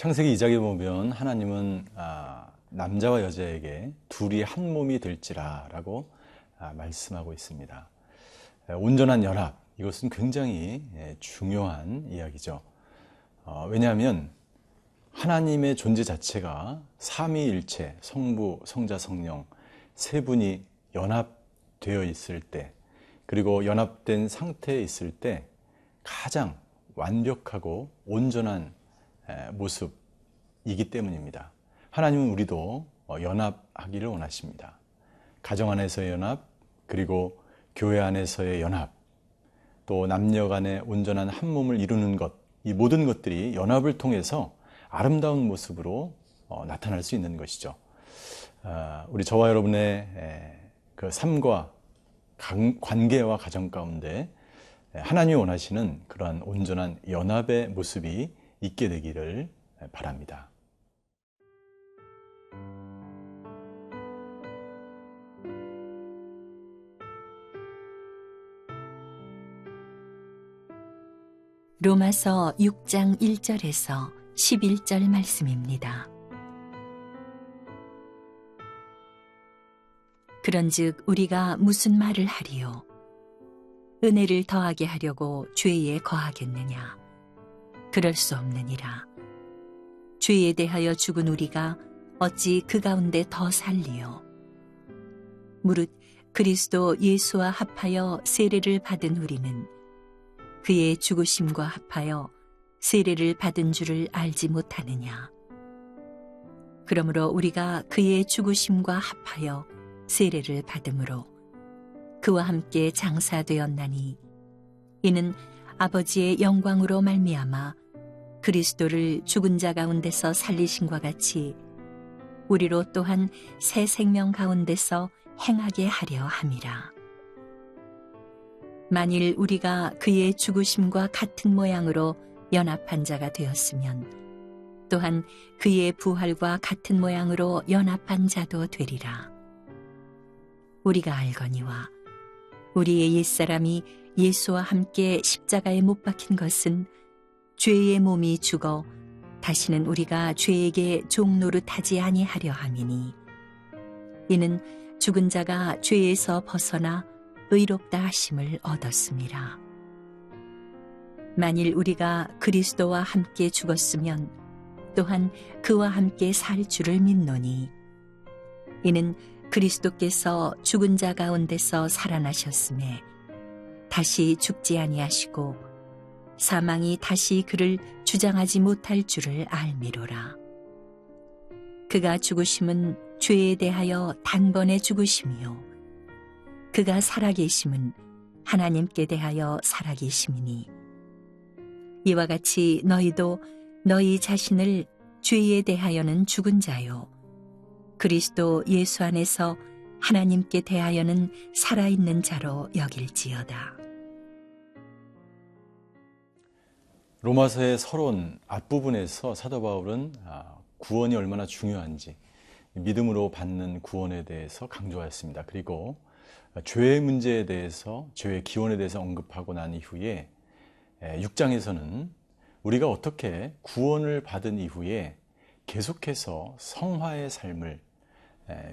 창세기 2장에 보면 하나님은 남자와 여자에게 둘이 한 몸이 될지라 라고 말씀하고 있습니다. 온전한 연합, 이것은 굉장히 중요한 이야기죠. 왜냐하면 하나님의 존재 자체가 삼위일체, 성부, 성자, 성령 세 분이 연합되어 있을 때, 그리고 연합된 상태에 있을 때 가장 완벽하고 온전한 모습이기 때문입니다. 하나님은 우리도 연합하기를 원하십니다. 가정 안에서의 연합, 그리고 교회 안에서의 연합, 또 남녀 간의 온전한 한 몸을 이루는 것, 이 모든 것들이 연합을 통해서 아름다운 모습으로 나타날 수 있는 것이죠. 우리 저와 여러분의 그 삶과 관계와 가정 가운데 하나님이 원하시는 그러한 온전한 연합의 모습이 있게 되기를 바랍니다. 로마서 6장 1절에서 11절 말씀입니다. 그런즉 우리가 무슨 말을 하리요? 은혜를 더하게 하려고 죄에 거하겠느냐? 그럴 수 없느니라. 죄에 대하여 죽은 우리가 어찌 그 가운데 더 살리요? 무릇 그리스도 예수와 합하여 세례를 받은 우리는 그의 죽으심과 합하여 세례를 받은 줄을 알지 못하느냐? 그러므로 우리가 그의 죽으심과 합하여 세례를 받음으로 그와 함께 장사되었나니 이는 아버지의 영광으로 말미암아 그리스도를 죽은 자 가운데서 살리신과 같이 우리로 또한 새 생명 가운데서 행하게 하려 함이라. 만일 우리가 그의 죽으심과 같은 모양으로 연합한 자가 되었으면 또한 그의 부활과 같은 모양으로 연합한 자도 되리라. 우리가 알거니와 우리의 옛사람이 예수와 함께 십자가에 못 박힌 것은 죄의 몸이 죽어 다시는 우리가 죄에게 종노릇하지 아니하려 함이니 이는 죽은 자가 죄에서 벗어나 의롭다 하심을 얻었음이라. 만일 우리가 그리스도와 함께 죽었으면 또한 그와 함께 살 줄을 믿노니 이는 그리스도께서 죽은 자 가운데서 살아나셨음에 다시 죽지 아니하시고 사망이 다시 그를 주장하지 못할 줄을 알미로라. 그가 죽으심은 죄에 대하여 단번에 죽으심이요 그가 살아계심은 하나님께 대하여 살아계심이니 이와 같이 너희도 너희 자신을 죄에 대하여는 죽은 자요 그리스도 예수 안에서 하나님께 대하여는 살아있는 자로 여길지어다. 로마서의 서론 앞부분에서 사도 바울은 구원이 얼마나 중요한지, 믿음으로 받는 구원에 대해서 강조하였습니다. 그리고 죄의 문제에 대해서, 죄의 기원에 대해서 언급하고 난 이후에 6장에서는 우리가 어떻게 구원을 받은 이후에 계속해서 성화의 삶을,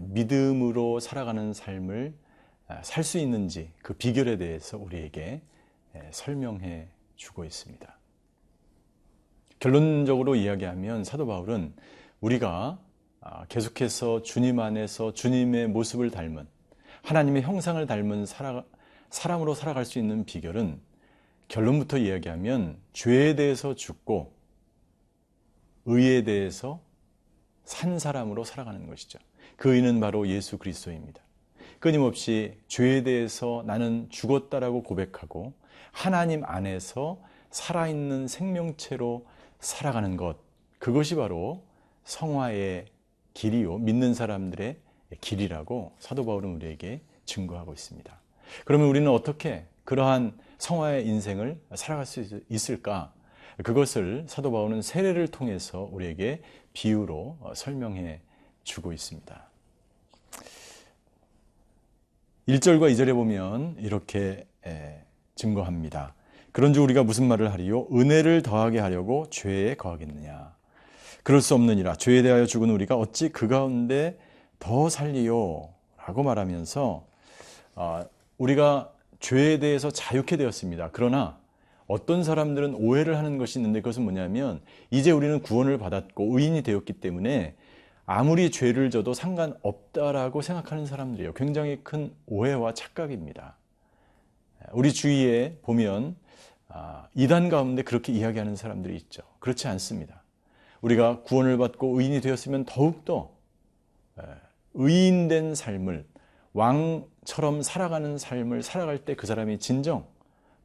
믿음으로 살아가는 삶을 살 수 있는지 그 비결에 대해서 우리에게 설명해 주고 있습니다. 결론적으로 이야기하면 사도 바울은 우리가 계속해서 주님 안에서 주님의 모습을 닮은, 하나님의 형상을 닮은 사람으로 살아갈 수 있는 비결은 결론부터 이야기하면 죄에 대해서 죽고 의에 대해서 산 사람으로 살아가는 것이죠. 그 의는 바로 예수 그리스도입니다. 끊임없이 죄에 대해서 나는 죽었다라고 고백하고 하나님 안에서 살아있는 생명체로 살아가는 것, 그것이 바로 성화의 길이요, 믿는 사람들의 길이라고 사도 바울은 우리에게 증거하고 있습니다. 그러면 우리는 어떻게 그러한 성화의 인생을 살아갈 수 있을까? 그것을 사도 바울은 세례를 통해서 우리에게 비유로 설명해 주고 있습니다. 1절과 2절에 보면 이렇게 증거합니다. 그런즉 우리가 무슨 말을 하리요? 은혜를 더하게 하려고 죄에 거하겠느냐? 그럴 수 없느니라. 죄에 대하여 죽은 우리가 어찌 그 가운데 더 살리요? 라고 말하면서 우리가 죄에 대해서 자유케 되었습니다. 그러나 어떤 사람들은 오해를 하는 것이 있는데, 그것은 뭐냐면 이제 우리는 구원을 받았고 의인이 되었기 때문에 아무리 죄를 져도 상관없다라고 생각하는 사람들이에요. 굉장히 큰 오해와 착각입니다. 우리 주위에 보면 이단 가운데 그렇게 이야기하는 사람들이 있죠. 그렇지 않습니다. 우리가 구원을 받고 의인이 되었으면 더욱더 의인된 삶을, 왕처럼 살아가는 삶을 살아갈 때 그 사람이 진정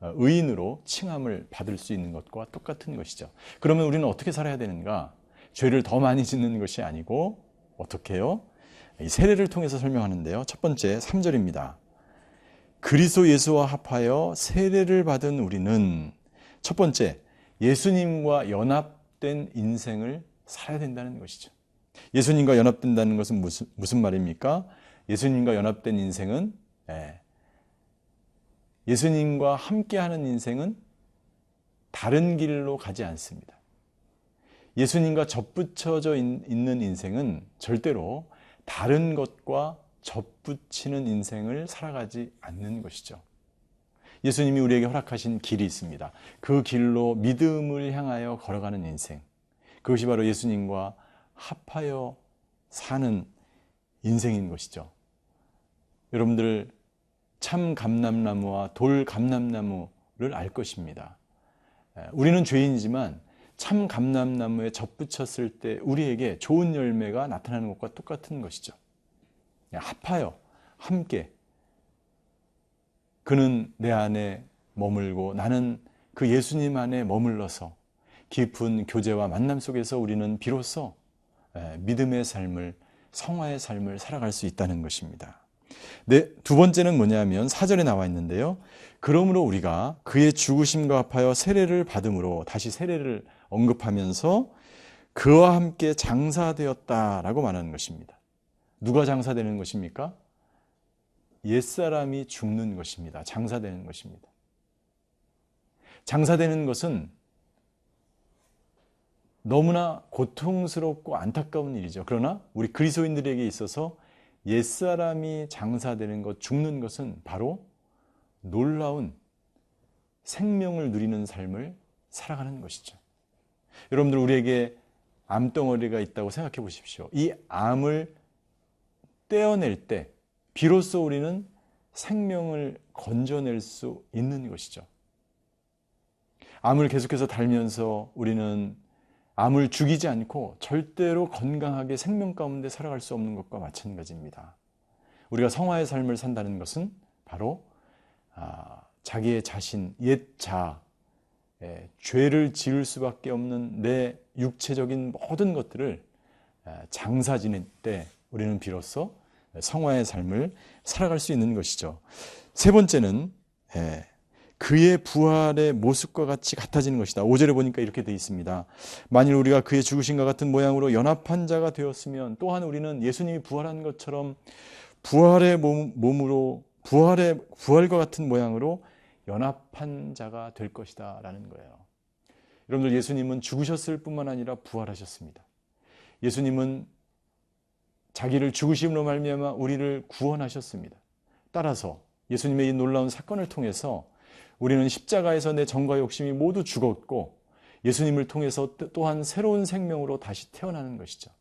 의인으로 칭함을 받을 수 있는 것과 똑같은 것이죠. 그러면 우리는 어떻게 살아야 되는가? 죄를 더 많이 짓는 것이 아니고 어떻게 해요? 이 세례를 통해서 설명하는데요. 첫 번째 3절입니다. 그리스도 예수와 합하여 세례를 받은 우리는, 첫 번째, 예수님과 연합된 인생을 살아야 된다는 것이죠. 예수님과 연합된다는 것은 무슨 말입니까? 예수님과 연합된 인생은, 예수님과 함께하는 인생은 다른 길로 가지 않습니다. 예수님과 접붙여져 있는 인생은 절대로 다른 것과 접붙이는 인생을 살아가지 않는 것이죠. 예수님이 우리에게 허락하신 길이 있습니다. 그 길로 믿음을 향하여 걸어가는 인생, 그것이 바로 예수님과 합하여 사는 인생인 것이죠. 여러분들 참 감람나무와 돌 감람나무를 알 것입니다. 우리는 죄인이지만 참 감람나무에 접붙였을 때 우리에게 좋은 열매가 나타나는 것과 똑같은 것이죠. 합하여 함께, 그는 내 안에 머물고 나는 그 예수님 안에 머물러서 깊은 교제와 만남 속에서 우리는 비로소 믿음의 삶을, 성화의 삶을 살아갈 수 있다는 것입니다. 두 번째는 뭐냐면 4절에 나와 있는데요. 그러므로 우리가 그의 죽으심과 합하여 세례를 받음으로, 다시 세례를 언급하면서 그와 함께 장사되었다라고 말하는 것입니다. 누가 장사되는 것입니까? 옛사람이 죽는 것입니다. 장사되는 것입니다. 장사되는 것은 너무나 고통스럽고 안타까운 일이죠. 그러나 우리 그리스도인들에게 있어서 옛사람이 장사되는 것, 죽는 것은 바로 놀라운 생명을 누리는 삶을 살아가는 것이죠. 여러분들, 우리에게 암덩어리가 있다고 생각해 보십시오. 이 암을 떼어낼 때 비로소 우리는 생명을 건져낼 수 있는 것이죠. 암을 계속해서 달면서 우리는 암을 죽이지 않고 절대로 건강하게 생명 가운데 살아갈 수 없는 것과 마찬가지입니다. 우리가 성화의 삶을 산다는 것은 바로 자기의 자신, 옛 자, 죄를 지을 수밖에 없는 내 육체적인 모든 것들을 장사 지낼 때 우리는 비로소 성화의 삶을 살아갈 수 있는 것이죠. 세 번째는 그의 부활의 모습과 같이 같아지는 것이다. 5절에 보니까 이렇게 되어 있습니다. 만일 우리가 그의 죽으심과 같은 모양으로 연합한 자가 되었으면 또한 우리는 예수님이 부활한 것처럼 부활의 몸으로, 부활과 같은 모양으로 연합한 자가 될 것이다 라는 거예요. 여러분들, 예수님은 죽으셨을 뿐만 아니라 부활하셨습니다. 예수님은 자기를 죽으심으로 말미암아 우리를 구원하셨습니다. 따라서 예수님의 이 놀라운 사건을 통해서 우리는 십자가에서 내 정과 욕심이 모두 죽었고 예수님을 통해서 또한 새로운 생명으로 다시 태어나는 것이죠.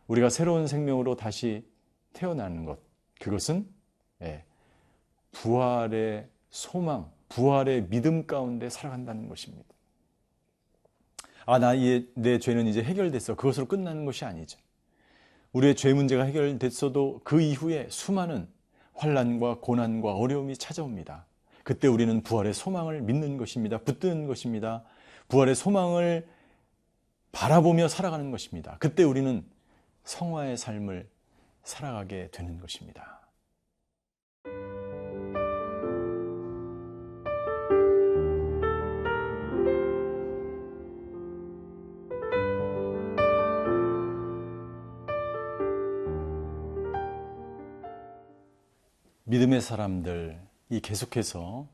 우리가 새로운 생명으로 다시 태어나는 것, 그것은 부활의 소망, 부활의 믿음 가운데 살아간다는 것입니다. 내 죄는 이제 해결됐어. 그것으로 끝나는 것이 아니죠. 우리의 죄 문제가 해결됐어도 그 이후에 수많은 환난과 고난과 어려움이 찾아옵니다. 그때 우리는 부활의 소망을 믿는 것입니다. 붙드는 것입니다. 부활의 소망을 바라보며 살아가는 것입니다. 그때 우리는 성화의 삶을 살아가게 되는 것입니다. 믿음의 사람들이 계속해서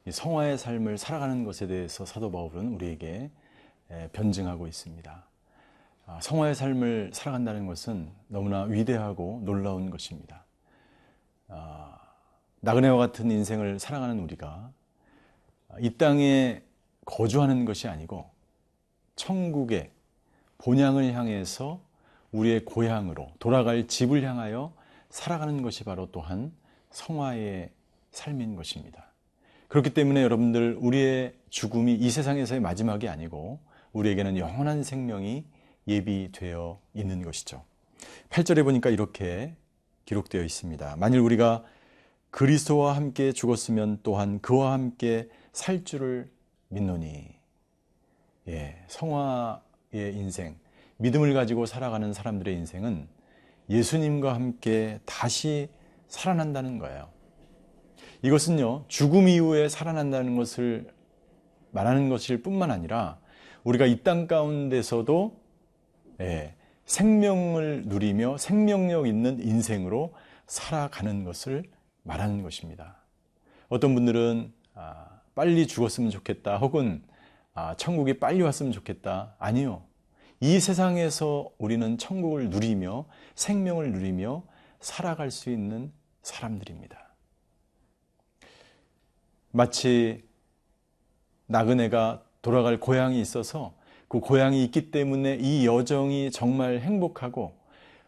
성화의 삶을 살아가는 것에 대해서 사도 바울은 우리에게 변증하고 있습니다. 성화의 삶을 살아간다는 것은 너무나 위대하고 놀라운 것입니다. 나그네와 같은 인생을 살아가는 우리가 이 땅에 거주하는 것이 아니고 천국의 본향을 향해서 우리의 고향으로 돌아갈 집을 향하여 살아가는 것이 바로 또한 성화의 삶인 것입니다. 그렇기 때문에 여러분들, 우리의 죽음이 이 세상에서의 마지막이 아니고 우리에게는 영원한 생명이 예비되어 있는 것이죠. 8절에 보니까 이렇게 기록되어 있습니다. 만일 우리가 그리스도와 함께 죽었으면 또한 그와 함께 살 줄을 믿노니. 성화의 인생, 믿음을 가지고 살아가는 사람들의 인생은 예수님과 함께 다시 살아난다는 거예요. 이것은요, 죽음 이후에 살아난다는 것을 말하는 것일 뿐만 아니라 우리가 이 땅 가운데서도 생명을 누리며 생명력 있는 인생으로 살아가는 것을 말하는 것입니다. 어떤 분들은 빨리 죽었으면 좋겠다, 혹은 천국이 빨리 왔으면 좋겠다. 아니요. 이 세상에서 우리는 천국을 누리며 생명을 누리며 살아갈 수 있는 사람들입니다. 마치 나그네가 돌아갈 고향이 있어서 그 고향이 있기 때문에 이 여정이 정말 행복하고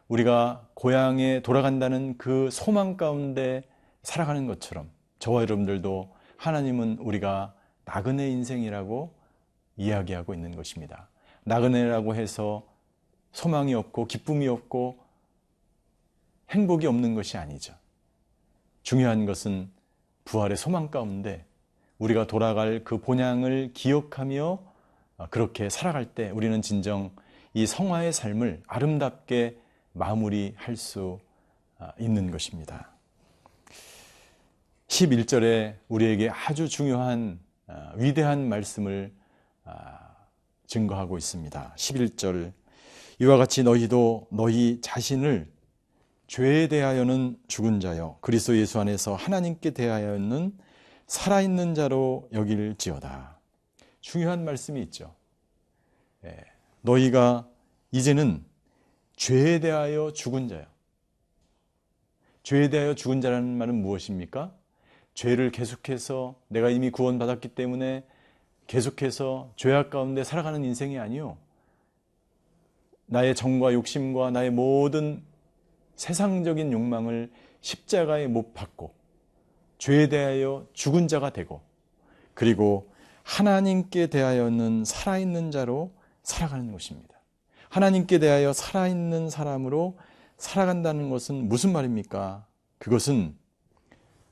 우리가 고향에 돌아간다는 그 소망 가운데 살아가는 것처럼 저와 여러분들도 하나님은 우리가 나그네 인생이라고 이야기하고 있는 것입니다. 나그네라고 해서 소망이 없고 기쁨이 없고 행복이 없는 것이 아니죠. 중요한 것은 부활의 소망 가운데 우리가 돌아갈 그 본향을 기억하며 그렇게 살아갈 때 우리는 진정 이 성화의 삶을 아름답게 마무리할 수 있는 것입니다. 11절에 우리에게 아주 중요한 위대한 말씀을 증거하고 있습니다. 11절, 이와 같이 너희도 너희 자신을 죄에 대하여는 죽은 자요 그리스도 예수 안에서 하나님께 대하여는 살아있는 자로 여길지어다. 중요한 말씀이 있죠. 너희가 이제는 죄에 대하여 죽은 자요. 죄에 대하여 죽은 자라는 말은 무엇입니까? 죄를 계속해서 내가 이미 구원받았기 때문에 계속해서 죄악 가운데 살아가는 인생이 아니요, 나의 정과 욕심과 나의 모든 세상적인 욕망을 십자가에 못 박고 죄에 대하여 죽은 자가 되고, 그리고 하나님께 대하여는 살아있는 자로 살아가는 것입니다. 하나님께 대하여 살아있는 사람으로 살아간다는 것은 무슨 말입니까? 그것은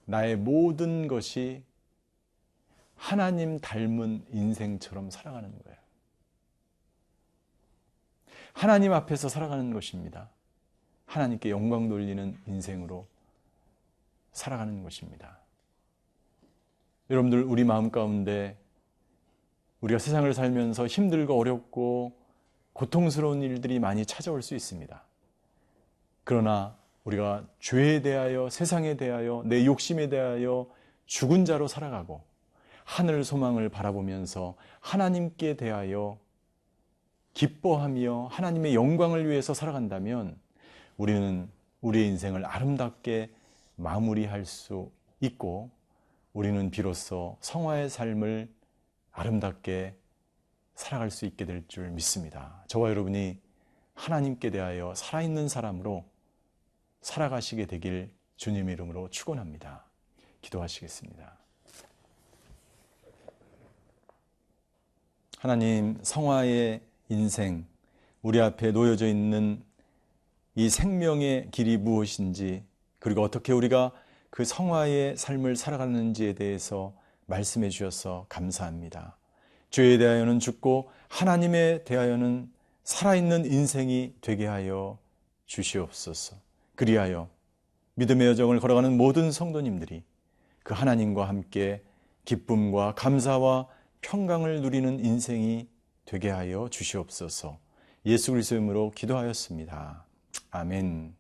나의 모든 것이 하나님 닮은 인생처럼 살아가는 거예요. 하나님 앞에서 살아가는 것입니다. 하나님께 영광 돌리는 인생으로 살아가는 것입니다. 여러분들, 우리 마음 가운데 우리가 세상을 살면서 힘들고 어렵고 고통스러운 일들이 많이 찾아올 수 있습니다. 그러나 우리가 죄에 대하여, 세상에 대하여, 내 욕심에 대하여 죽은 자로 살아가고 하늘 소망을 바라보면서 하나님께 대하여 기뻐하며 하나님의 영광을 위해서 살아간다면 우리는 우리의 인생을 아름답게 마무리할 수 있고, 우리는 비로소 성화의 삶을 아름답게 살아갈 수 있게 될 줄 믿습니다. 저와 여러분이 하나님께 대하여 살아있는 사람으로 살아가시게 되길 주님의 이름으로 축원합니다. 기도하시겠습니다. 하나님, 성화의 인생, 우리 앞에 놓여져 있는 이 생명의 길이 무엇인지, 그리고 어떻게 우리가 그 성화의 삶을 살아가는지에 대해서 말씀해 주셔서 감사합니다. 죄에 대하여는 죽고 하나님에 대하여는 살아있는 인생이 되게 하여 주시옵소서. 그리하여 믿음의 여정을 걸어가는 모든 성도님들이 그 하나님과 함께 기쁨과 감사와 평강을 누리는 인생이 되게 하여 주시옵소서. 예수 그리스도의 이름으로 기도하였습니다. 아멘.